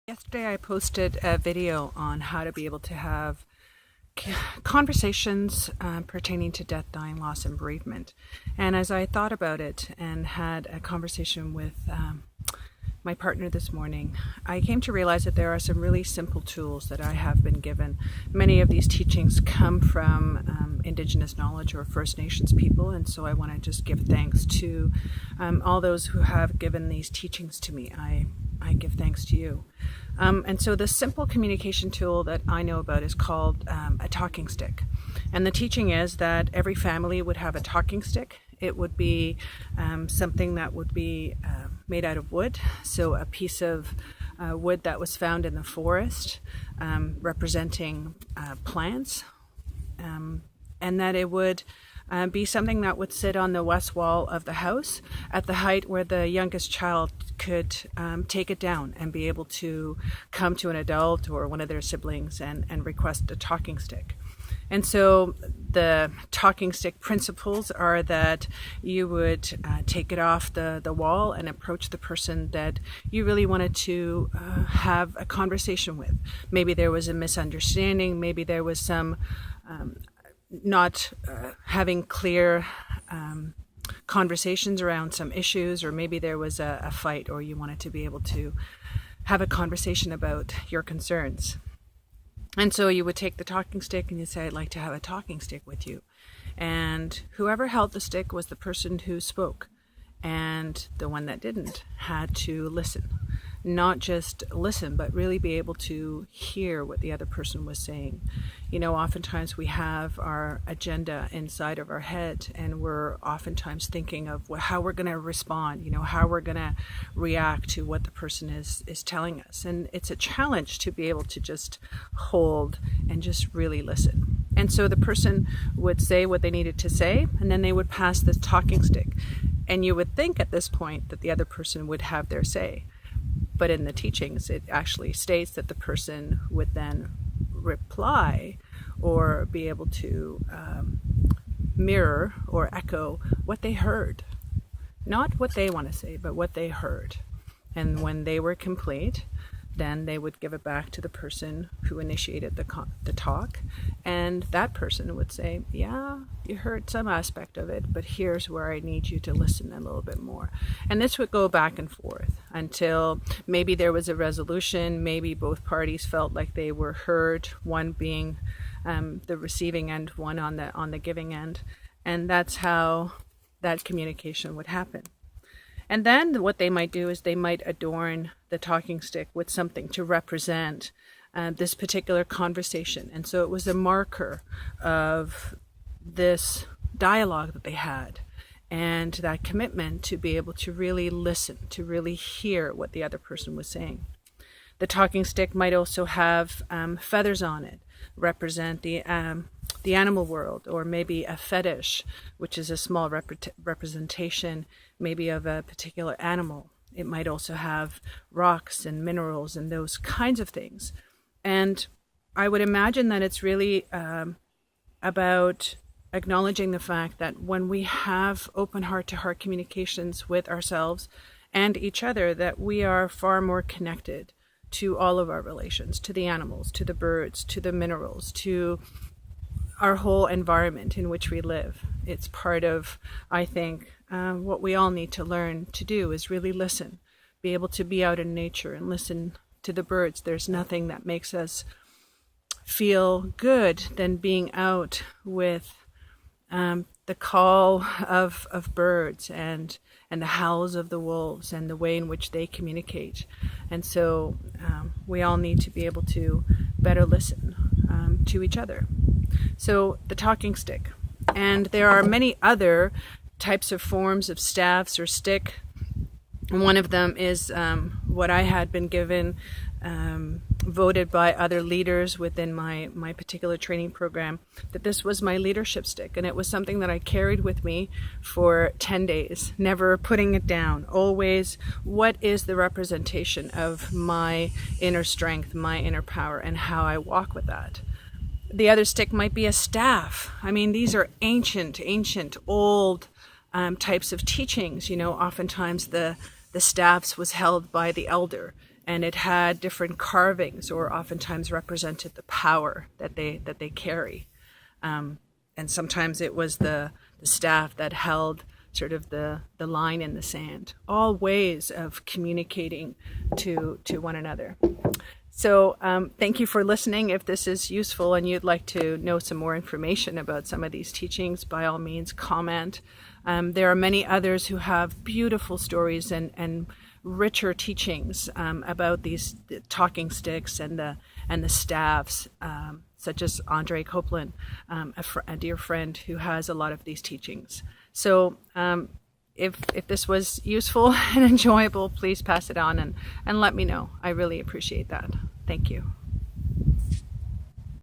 Yesterday I posted a video on how to be able to have conversations pertaining to death, dying, loss, and bereavement. And as I thought about it and had a conversation with my partner this morning, I came to realize that there are some really simple tools that I have been given. Many of these teachings come from Indigenous knowledge or First Nations people, and so I want to just give thanks to all those who have given these teachings to me. I give thanks to you. And so the simple communication tool that I know about is called a talking stick. And the teaching is that every family would have a talking stick. It would be something that would be made out of wood. So a piece of wood that was found in the forest representing plants. And that it would be something that would sit on the west wall of the house at the height where the youngest child could take it down and be able to come to an adult or one of their siblings and request a talking stick. And so the talking stick principles are that you would take it off the wall and approach the person that you really wanted to have a conversation with. Maybe there was a misunderstanding, maybe there was some not having clear conversations around some issues, or maybe there was a fight, or you wanted to be able to have a conversation about your concerns. And so you would take the talking stick and you'd say, I'd like to have a talking stick with you. And whoever held the stick was the person who spoke. And the one that didn't had to listen. Not just listen, but really be able to hear what the other person was saying. You know, oftentimes we have our agenda inside of our head, and we're oftentimes thinking of how we're going to respond, how we're going to react to what the person is telling us. And it's a challenge to be able to just hold and just really listen. And so the person would say what they needed to say, and then they would pass this talking stick. And you would think at this point that the other person would have their say. But in the teachings, it actually states that the person would then reply or be able to mirror or echo what they heard. Not what they want to say, but what they heard. And when they were complete, then they would give it back to the person who initiated the talk. And that person would say, yeah, you heard some aspect of it, but here's where I need you to listen a little bit more. And this would go back and forth until maybe there was a resolution. Maybe both parties felt like they were heard, one being the receiving end, one on the giving end. And that's how that communication would happen. And then what they might do is they might adorn the talking stick with something to represent this particular conversation. And so it was a marker of this dialogue that they had and that commitment to be able to really listen, to really hear what the other person was saying. The talking stick might also have feathers on it, represent the animal world, or maybe a fetish, which is a small representation maybe of a particular animal. It might also have rocks and minerals and those kinds of things. And I would imagine that it's really about acknowledging the fact that when we have open heart-to-heart communications with ourselves and each other, that we are far more connected to all of our relations, to the animals, to the birds, to the minerals, to our whole environment in which we live. It's part of, I think, what we all need to learn to do is really listen, be able to be out in nature and listen to the birds. There's nothing that makes us feel good than being out with the call of birds and the howls of the wolves and the way in which they communicate. And so we all need to be able to better listen to each other. So the talking stick. And there are many other types of forms of staffs or stick. One of them is what I had been given, voted by other leaders within my particular training program, that this was my leadership stick. And it was something that I carried with me for 10 days, never putting it down. Always, what is the representation of my inner strength, my inner power, and how I walk with that. The other stick might be a staff. I mean, these are ancient, old types of teachings. Oftentimes the staffs was held by the elder, and it had different carvings, or oftentimes represented the power that they carry. And sometimes it was the staff that held sort of the line in the sand. All ways of communicating to one another. So thank you for listening. If this is useful and you'd like to know some more information about some of these teachings, by all means, comment. There are many others who have beautiful stories and richer teachings about these talking sticks and the staffs, such as Andre Copeland, a dear friend who has a lot of these teachings. So if this was useful and enjoyable, please pass it on and let me know. I really appreciate that. Thank you.